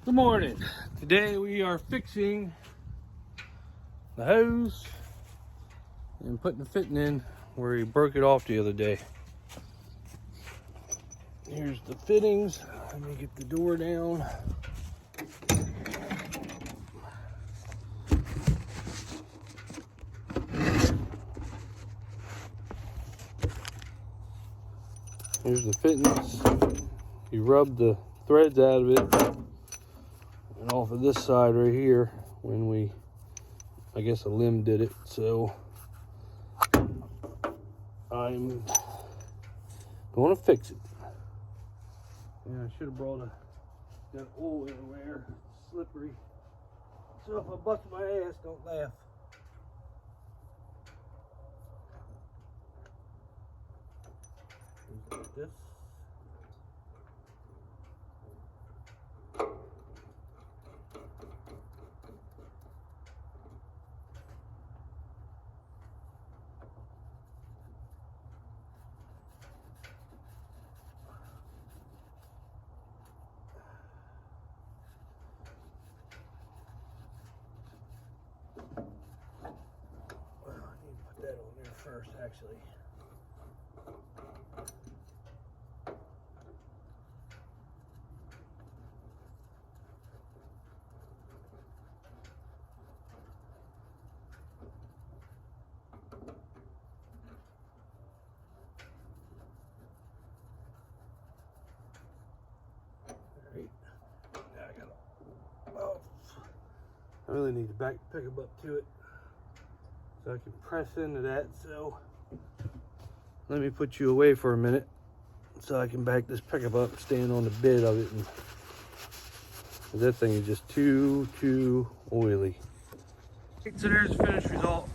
Good morning. Today we are fixing the hose and putting the fitting in where he broke it off the other day. Here's the fittings. Let me get the door down. Here's the fittings. You rub the threads out of it and off of this side right here when I guess a limb did it. So I'm going to fix it. Yeah, I should have brought that oil everywhere. It's slippery. So if I bust my ass, don't laugh. Like this. First, actually. Alright. Now I gotta, I really need to pick him up to it so I can press into that. So let me put you away for a minute so I can back this pickup up, stand on the bed of it, and that thing is just too oily. So there's the finished result.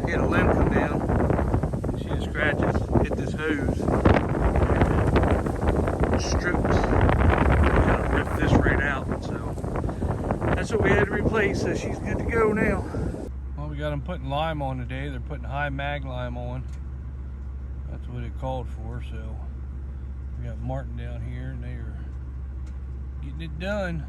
He had a limb come down. And she had scratches, hit this hose, stripped, ripped this right out. So that's what we had to replace. So she's good to go now. Well, we got them putting lime on today. They're putting high mag lime on. That's what it called for. So we got Martin down here and they are getting it done.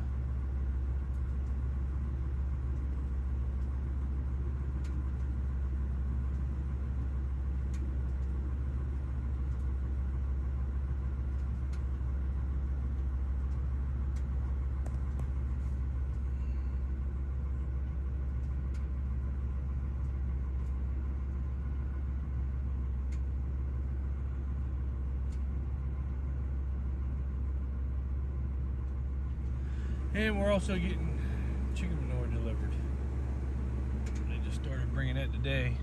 And we're also getting chicken manure delivered. They just started bringing that today.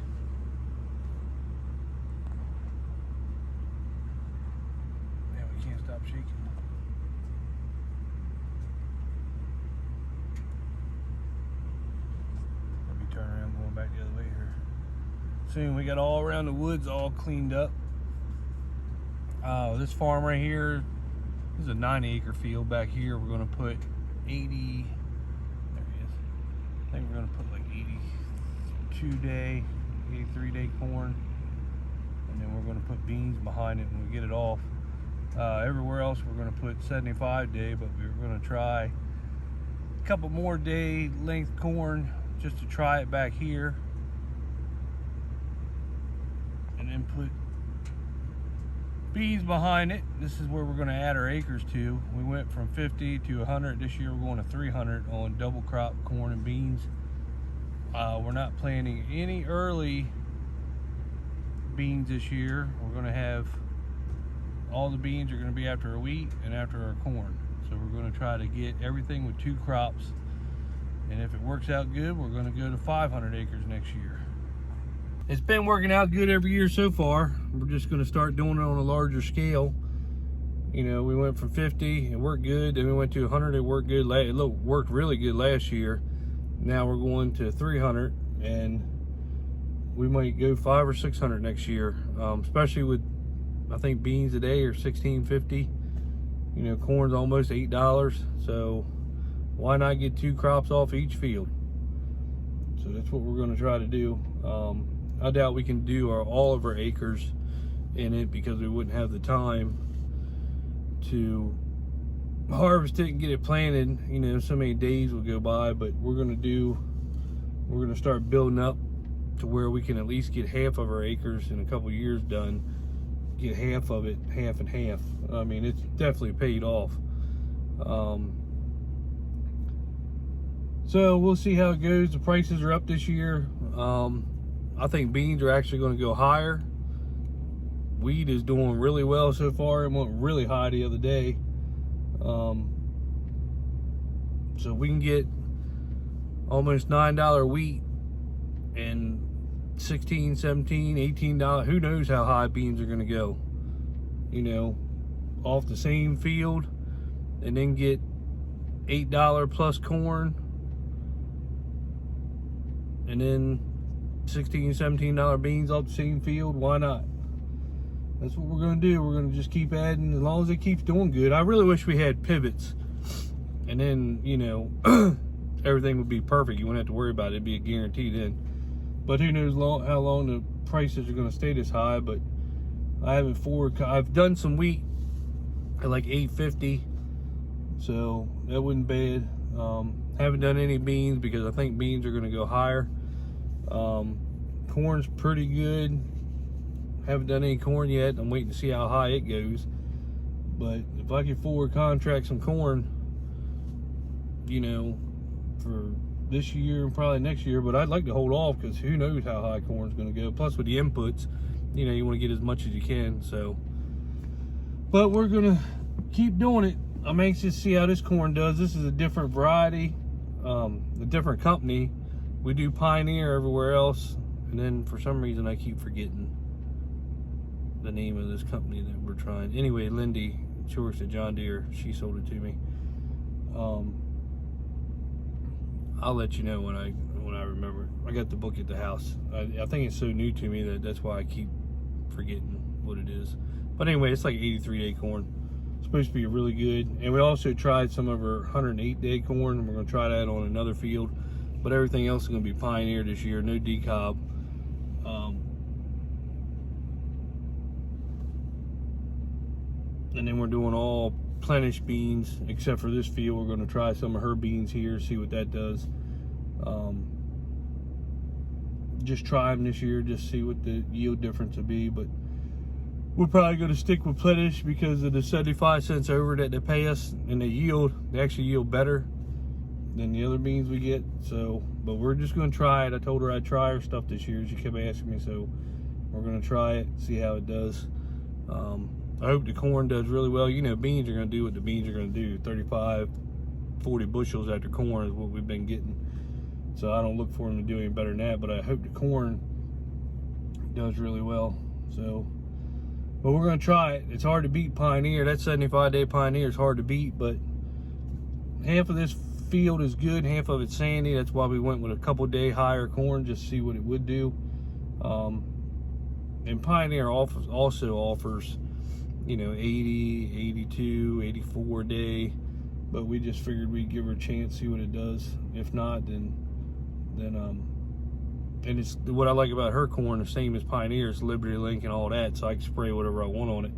Yeah, we can't stop shaking. Let me turn around, going back the other way here. Soon we got all around the woods all cleaned up. This farm right here, this is a 90-acre field. Back here we're going to put 80, there he is. I think we're going to put like 82-day, 83-day corn, and then we're going to put beans behind it when we get it off. Everywhere else we're going to put 75-day, but we're going to try a couple more day length corn just to try it back here, and then put beans behind it. This is where we're going to add our acres to. We went from 50 to 100. This year we're going to 300 on double crop corn and beans. We're not planting any early beans this year. We're going to have all the beans are going to be after our wheat and after our corn. So we're going to try to get everything with 2 crops. And if it works out good, we're going to go to 500 acres next year. It's been working out good every year so far. We're just going to start doing it on a larger scale. You know, we went from 50, it worked good. Then we went to 100, it worked good. It worked really good last year. Now we're going to 300, and we might go 500 or 600 next year. Especially with, I think beans today are $16.50. You know, corn's almost $8. So why not get 2 crops off each field? So that's what we're going to try to do. I doubt we can do all of our acres in it because we wouldn't have the time to harvest it and get it planted, you know, so many days will go by. But we're gonna start building up to where we can at least get half of our acres in a couple years done. Get half of it, half and half. I mean, it's definitely paid off. So we'll see how it goes. The prices are up this year. I think beans are actually going to go higher. Wheat is doing really well so far. It went really high the other day. So we can get almost $9 wheat and $16, $17, $18. Who knows how high beans are going to go? You know, off the same field, and then get $8 plus corn, and then $16, $17 beans off the same field. Why not? That's what we're going to do. We're going to just keep adding as long as it keeps doing good. I really wish we had pivots, and then, you know, everything would be perfect. You wouldn't have to worry about it. It'd be a guarantee then. But who knows how long the prices are going to stay this high. But I've done some wheat at like $8.50, so that wasn't bad. Haven't done any beans because I think beans are going to go higher. Corn's pretty good. Haven't done any corn yet. I'm waiting to see how high it goes. But if I can forward contract some corn, you know, for this year and probably next year, but I'd like to hold off because who knows how high corn's going to go. Plus with the inputs, you know, you want to get as much as you can. So, but we're going to keep doing it. I'm anxious to see how this corn does. This is a different variety, a different company. We do Pioneer everywhere else, and then for some reason I keep forgetting the name of this company that we're trying. Anyway, Lindy, she works at John Deere. She sold it to me. I'll let you know when I remember. I got the book at the house. I think it's so new to me that's why I keep forgetting what it is. But anyway, it's like 83-day corn. It's supposed to be really good. And we also tried some of our 108-day corn, and we're going to try that on another field. But everything else is going to be Pioneer this year. No decob. And then we're doing all Plenish beans, except for this field. We're going to try some of her beans here, see what that does. Just try them this year, just see what the yield difference will be. But we're probably going to stick with Plenish because of the 75 cents over that they pay us, and they actually yield better than the other beans we get. So, but we're just going to try it. I told her I'd try her stuff this year. She kept asking me, so we're going to try it, see how it does. I hope the corn does really well. You know, beans are going to do what the beans are going to do. 35, 40 bushels after corn is what we've been getting. So I don't look for them to do any better than that, but I hope the corn does really well. So, but we're going to try it. It's hard to beat Pioneer. That 75-day Pioneer is hard to beat, but half of this field is good, half of it's sandy. That's why we went with a couple-day higher corn, just to see what it would do. And Pioneer also offers, you know, 80, 82, 84 a day, but we just figured we'd give her a chance, see what it does. If not, then and it's what I like about her corn, the same as Pioneer, it's Liberty Link and all that, so I can spray whatever I want on it.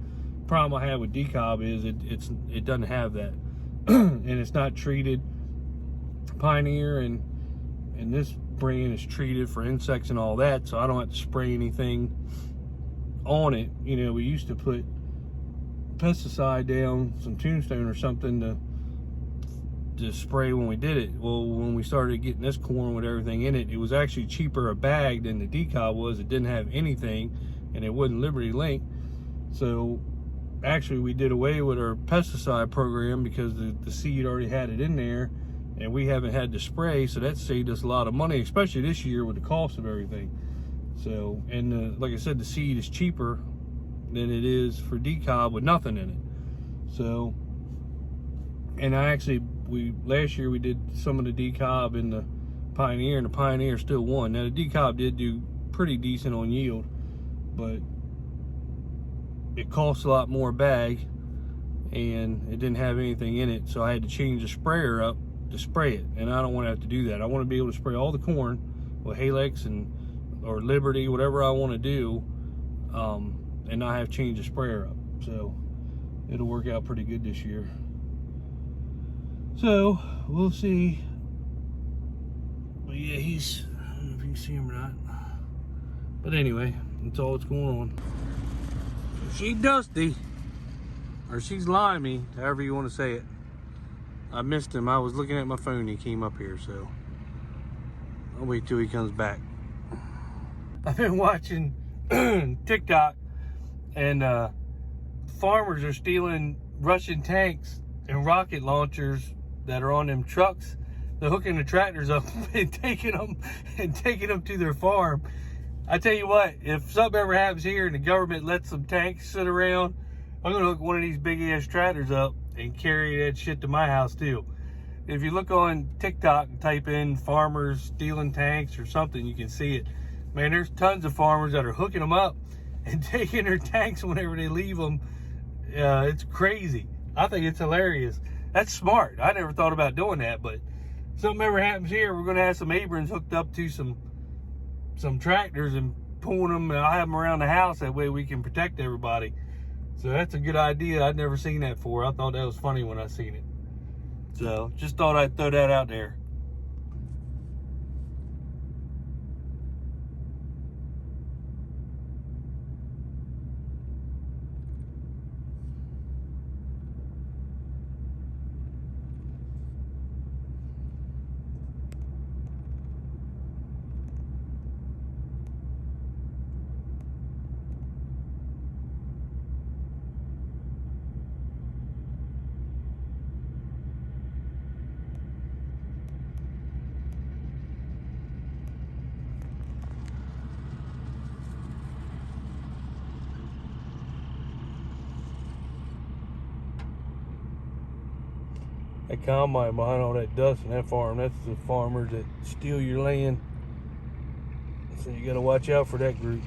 Problem I have with decob is it doesn't have that, and it's not treated. Pioneer and this brand is treated for insects and all that, so I don't have to spray anything on it. You know, we used to put pesticide down, some Tombstone or something to spray when we did it. Well, when we started getting this corn with everything in it, it was actually cheaper a bag than the decob was. It didn't have anything, and it wasn't Liberty Link. So actually we did away with our pesticide program because the seed already had it in there, and we haven't had to spray, so that saved us a lot of money, especially this year with the cost of everything. So, and like I said, the seed is cheaper than it is for decob with nothing in it. So, and last year we did some of the decob in the Pioneer, and the Pioneer still won. Now the decob did do pretty decent on yield, but it costs a lot more a bag, and it didn't have anything in it, so I had to change the sprayer up to spray it, and I don't want to have to do that. I want to be able to spray all the corn with Halex or Liberty, whatever I want to do, and not have to change the sprayer up. So it'll work out pretty good this year. So we'll see. But yeah, he's, I don't know if you can see him or not. But anyway, that's all that's going on. She's dusty, or she's limey, however you want to say it. I missed him. I was looking at my phone. He came up here, so I'll wait till he comes back. I've been watching TikTok, and farmers are stealing Russian tanks and rocket launchers that are on them trucks. They're hooking the tractors up and taking them to their farm. I tell you what, if something ever happens here and the government lets some tanks sit around, I'm gonna hook one of these big ass tractors up and carry that shit to my house too. If you look on TikTok and type in farmers stealing tanks or something, you can see it. Man, there's tons of farmers that are hooking them up and taking their tanks whenever they leave them. It's crazy. I think it's hilarious. That's smart. I never thought about doing that, but if something ever happens here, we're gonna have some Abrams hooked up to some tractors and pulling them, and I'll have them around the house. That way we can protect everybody. So that's a good idea. I'd never seen that before. I thought that was funny when I seen it. So just thought I'd throw that out there. That combine behind all that dust in that farm, that's the farmers that steal your land. So you gotta watch out for that group.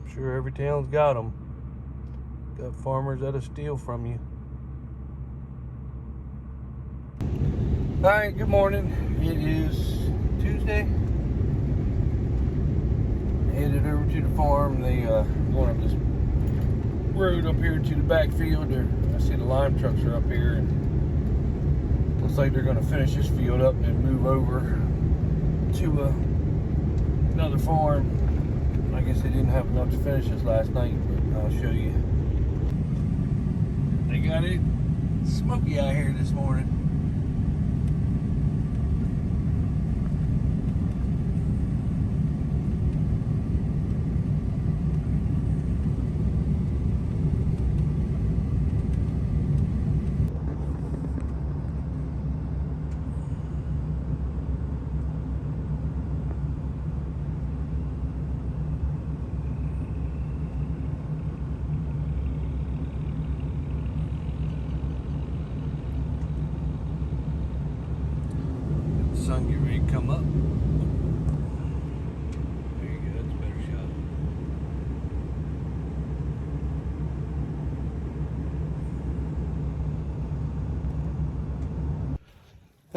I'm sure every town's got them. Got farmers that'll steal from you. All right, good morning. It is Tuesday. Headed over to the farm. They going up this road up here to the backfield. I see the lime trucks are up here, and looks like they're going to finish this field up and then move over to another farm. I guess they didn't have enough to finish this last night, but I'll show you. They got it smoky out here this morning. Sun get ready to come up. There you go, that's a better shot.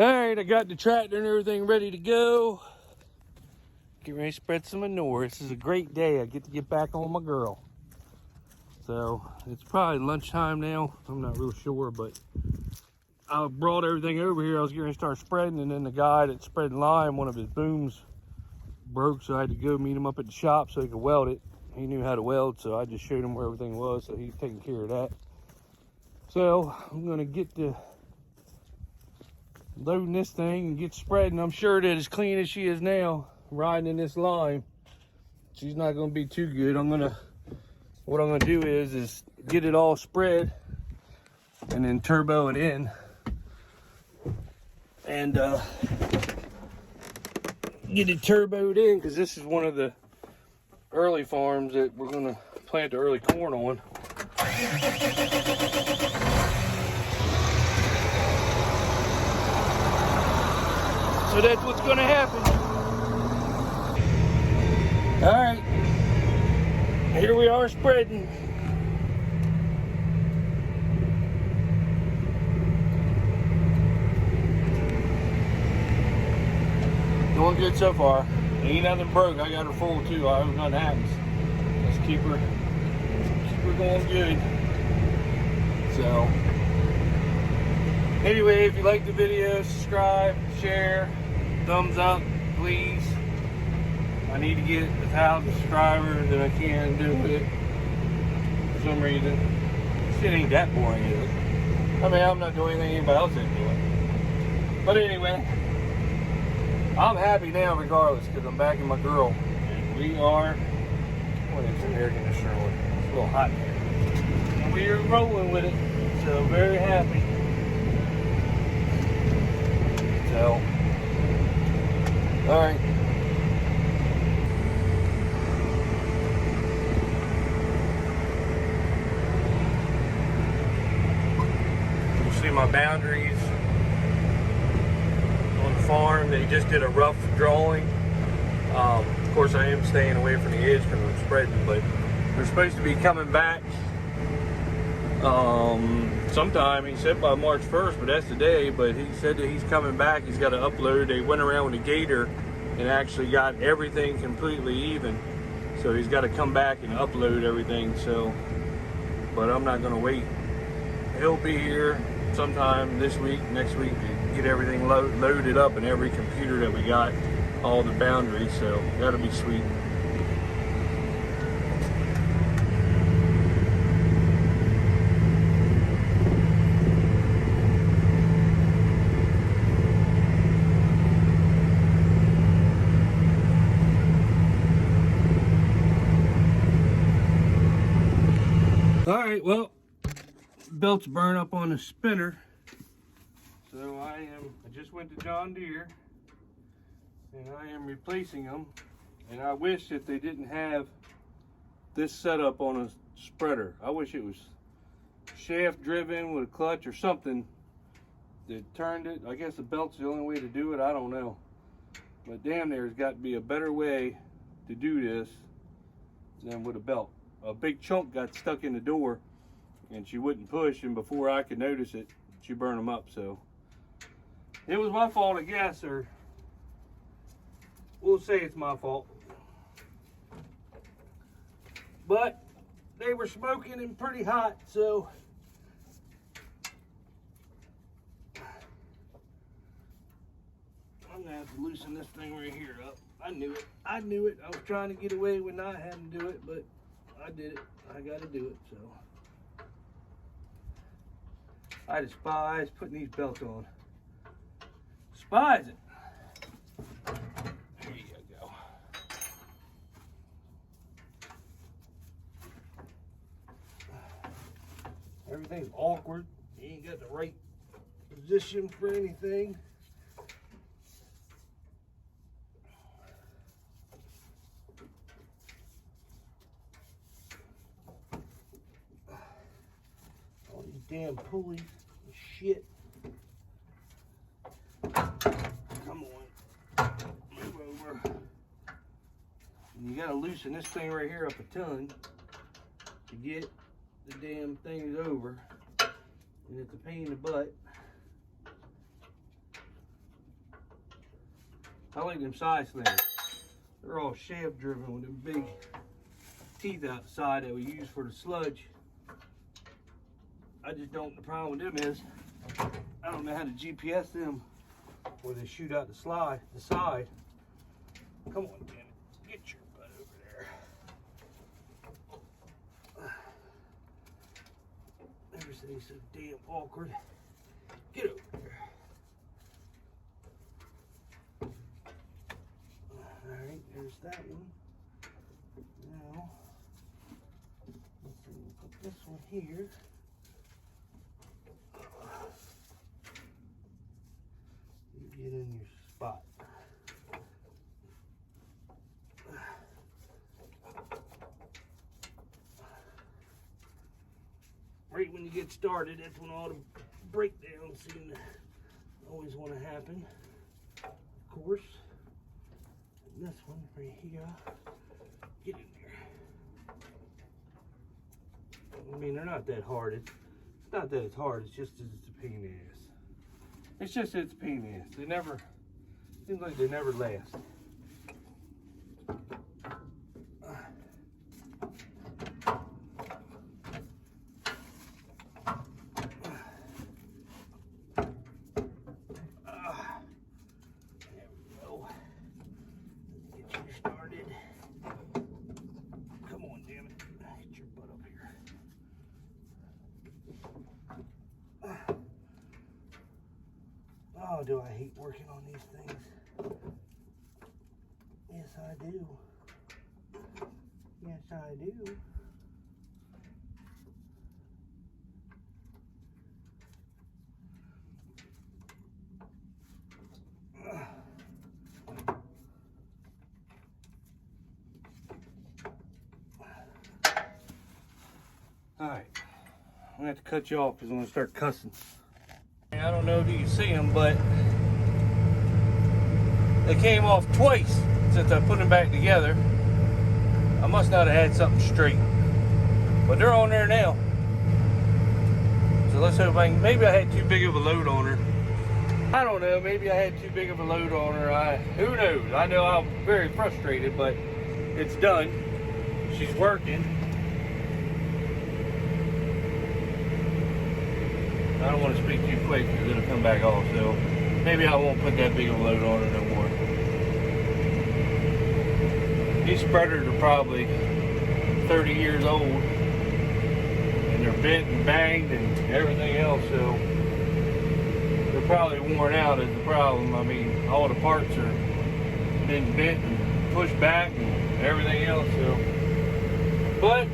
Alright, I got the tractor and everything ready to go. Get ready to spread some manure. This is a great day. I get to get back on my girl. So it's probably lunchtime now. I'm not real sure, but I brought everything over here. I was going to start spreading, and then the guy that spread lime, one of his booms broke, so I had to go meet him up at the shop so he could weld it. He knew how to weld, so I just showed him where everything was, so he's taking care of that. So I'm going to get to loading this thing and get spreading. I'm sure that as clean as she is now, riding in this lime, she's not going to be too good. What I'm going to do is get it all spread and then turbo it in. And get it turboed in, because this is one of the early farms that we're going to plant the early corn on. So that's what's going to happen. All right, here we are spreading. going good so far. Ain't nothing broke. I got her full too. I hope nothing happens. Let's keep her going good. So anyway, if you like the video, subscribe, share, thumbs up, please. I need to get 1,000 subscribers and I can't do it for some reason. Shit ain't that boring, is it? I mean, I'm not doing anything anybody else ain't doing. But anyway, I'm happy now regardless because I'm back in my girl. And we are, what is some air conditioner on? It's a little hot here. And we are rolling with it. So very happy. So, alright. See my boundaries on the farm. They just did a rough drawing. Of course, I am staying away from the edge because I'm spreading, but they're supposed to be coming back sometime. He said by March 1st, but that's today. But he said that he's coming back. He's got to upload. They went around with a gator and actually got everything completely even. So he's got to come back and upload everything. So, but I'm not going to wait. He'll be here sometime this week, next week, to get everything loaded up in every computer that we got, all the boundaries, so that'll be sweet. All right, well, belts burn up on the spinner, so I just went to John Deere and I am replacing them. And I wish that they didn't have this setup on a spreader. I wish it was shaft driven with a clutch or something that turned it. I guess the belt's the only way to do it. I don't know, but damn, there's got to be a better way to do this than with a belt. A big chunk got stuck in the door and she wouldn't push, and before I could notice it, she burned them up. So it was my fault, I guess, or we'll say it's my fault. But they were smoking and pretty hot, so I'm gonna have to loosen this thing right here up. I knew it. I knew it. I was trying to get away with not having to do it, but I did it. I gotta do it, so. I despise putting these belts on. Despise it. There you go. Everything's awkward. You ain't got the right position for anything. All these damn pulleys and shit. Come on, move over. And you gotta loosen this thing right here up a ton to get the damn things over. And it's a pain in the butt. I like them side slingers. They're all shaft driven with them big teeth outside that we use for the sludge. I just don't, the problem with them is I don't know how to GPS them where they shoot out the side. Come on, damn it. Get your butt over there. Everything's so damn awkward. Get over there. Alright, there's that one. Now, let's see, we'll put this one here. You get in your spot. Right when you get started, that's when all the breakdowns seem to always want to happen. Of course. And this one right here. Get in there. I mean, they're not that hard. It's not that it's hard. It's just that it's a pain in the ass. It's just that it's a pain in the ass. Seems like they never last. Oh, do I hate working on these things? Yes, I do. Yes, I do. Alright, I'm gonna have to cut you off because I'm gonna start cussing. I don't know if you can see them, but they came off twice since I put them back together. I must not have had something straight, but they're on there now. So let's hope I can. Maybe I had too big of a load on her. I don't know. Maybe I had too big of a load on her. Who knows? I know I'm very frustrated, but it's done. She's working. I don't want to speak too quick because it'll come back off, so maybe I won't put that big of a load on her no more. These spreaders are probably 30 years old, and they're bent and banged and everything else, so they're probably worn out is the problem. I mean, all the parts are been bent and pushed back and everything else, so. But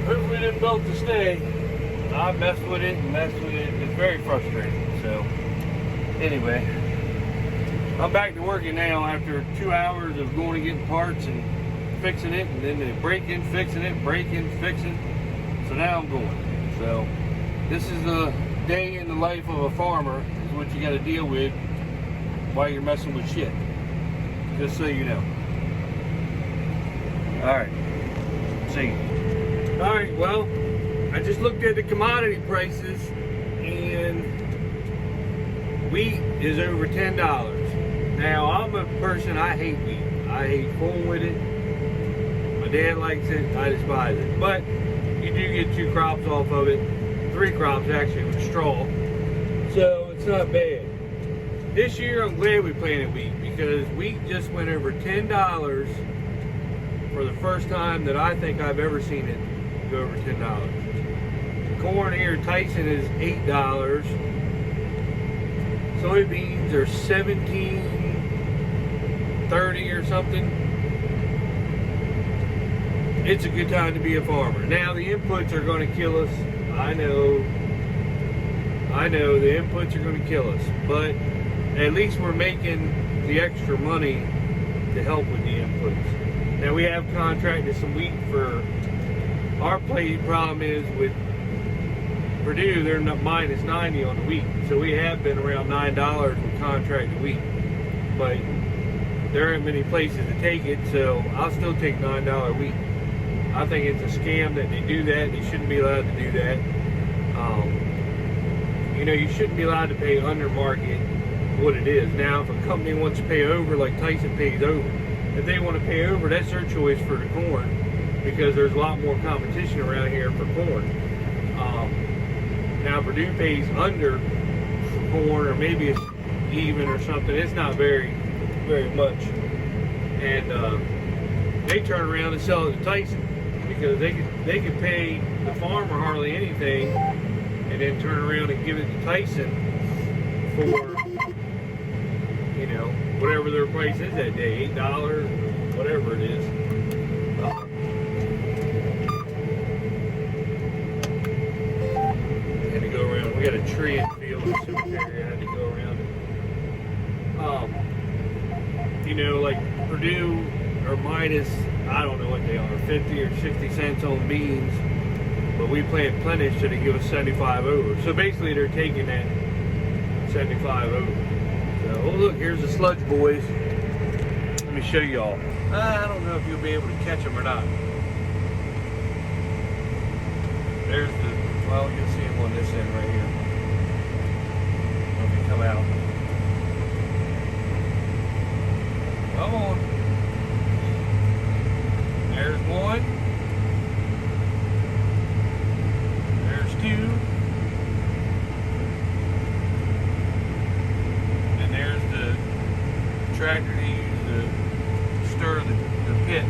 hopefully they're built to stay. I messed with it and messed with it. It's very frustrating. So, anyway, I'm back to working now after 2 hours of going and getting parts and fixing it, and then breaking, fixing it, breaking, fixing. So now I'm going. So, this is a day in the life of a farmer. Is what you got to deal with while you're messing with shit. Just so you know. All right. See you. All right. Well. I just looked at the commodity prices, and wheat is over $10. Now, I'm a person, I hate wheat. I hate fooling with it. My dad likes it, I despise it. But you do get 2 crops off of it. 3 crops actually with straw. So it's not bad. This year I'm glad we planted wheat because wheat just went over $10 for the first time that I think I've ever seen it go over $10. Corn here at Tyson is $8. Soybeans are $17.30 or something. It's a good time to be a farmer. Now the inputs are going to kill us. I know the inputs are going to kill us, but at least we're making the extra money to help with the inputs. Now we have contracted some wheat for our problem is with Purdue, they're minus 90 on the wheat, so we have been around $9 with contracted wheat, but there aren't many places to take it, so I'll still take $9 wheat. I think it's a scam that they do that. They shouldn't be allowed to do that. You know, you shouldn't be allowed to pay under market what it is. Now, if a company wants to pay over, like Tyson pays over, if they want to pay over, that's their choice for the corn, because there's a lot more competition around here for corn. Now Purdue pays under for corn, or maybe it's even or something. It's not very much. And they turn around and sell it to Tyson because they could pay the farmer hardly anything and then turn around and give it to Tyson for, you know, whatever their price is that day, $8, whatever it is. We got a tree in the field in the cemetery. I had to go around it. You know, like Purdue are minus, I don't know what they are, 50 or 60 cents on beans, but we plant Plenish, so they give us 75 over. So basically, they're taking that 75 over. So, oh look, here's the sludge boys. Let me show y'all. I don't know if you'll be able to catch them or not. There's the. Well, you'll see them on this end right here. When they come out. Come on. There's one. There's two. And there's the tractor they use to stir the pit.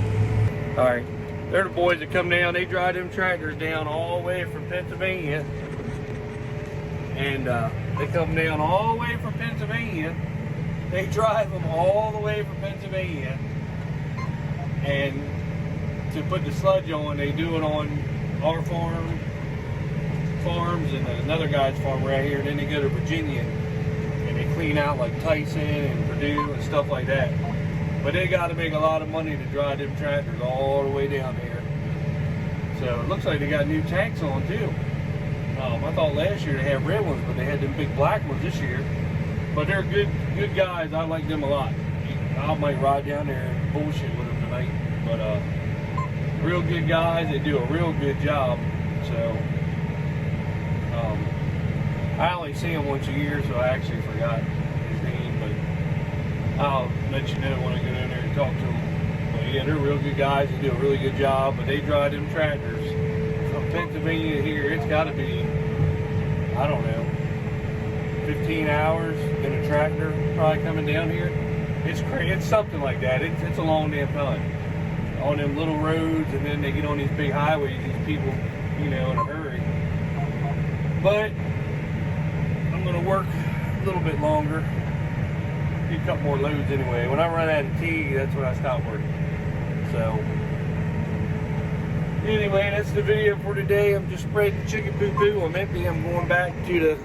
Alright, they're the boys that come down. They drive them tractors down all the way from Pennsylvania. And they come down all the way from Pennsylvania. They drive them all the way from Pennsylvania. And to put the sludge on, they do it on our farms and another guy's farm right here. Then they go to Virginia and they clean out like Tyson and Purdue and stuff like that. But they got to make a lot of money to drive them tractors all the way down there. So it looks like they got new tanks on too. I thought last year they had red ones, but they had them big black ones this year. But they're good guys. I like them a lot. I might ride down there and bullshit with them tonight. But real good guys. They do a real good job. So I only see him once a year, so I actually forgot his name. But I'll let you know when I go down there and talk to them. But yeah, they're real good guys. They do a really good job. But they drive them tractors from Pennsylvania to here. It's got to be, I don't know, 15 hours in a tractor probably coming down here. It's crazy. It's something like that. It's a long damn time on them little roads, and then they get on these big highways. These people, you know, in a hurry. But I'm gonna work a little bit longer. Do a couple more loads anyway. When I run out of tea, that's when I stop working. So anyway, that's the video for today. I'm just spreading chicken poo-poo. I'm empty. I'm going back to the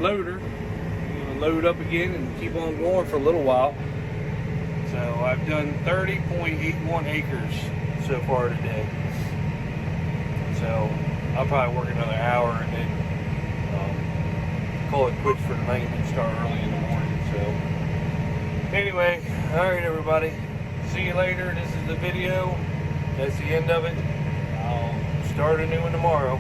loader. I'm gonna load up again and keep on going for a little while. So I've done 30.81 acres so far today. So I'll probably work another hour and then call it quits for the night and start early in the morning. So anyway, all right, everybody. See you later. This is the video. That's the end of it. I'll start a new one tomorrow.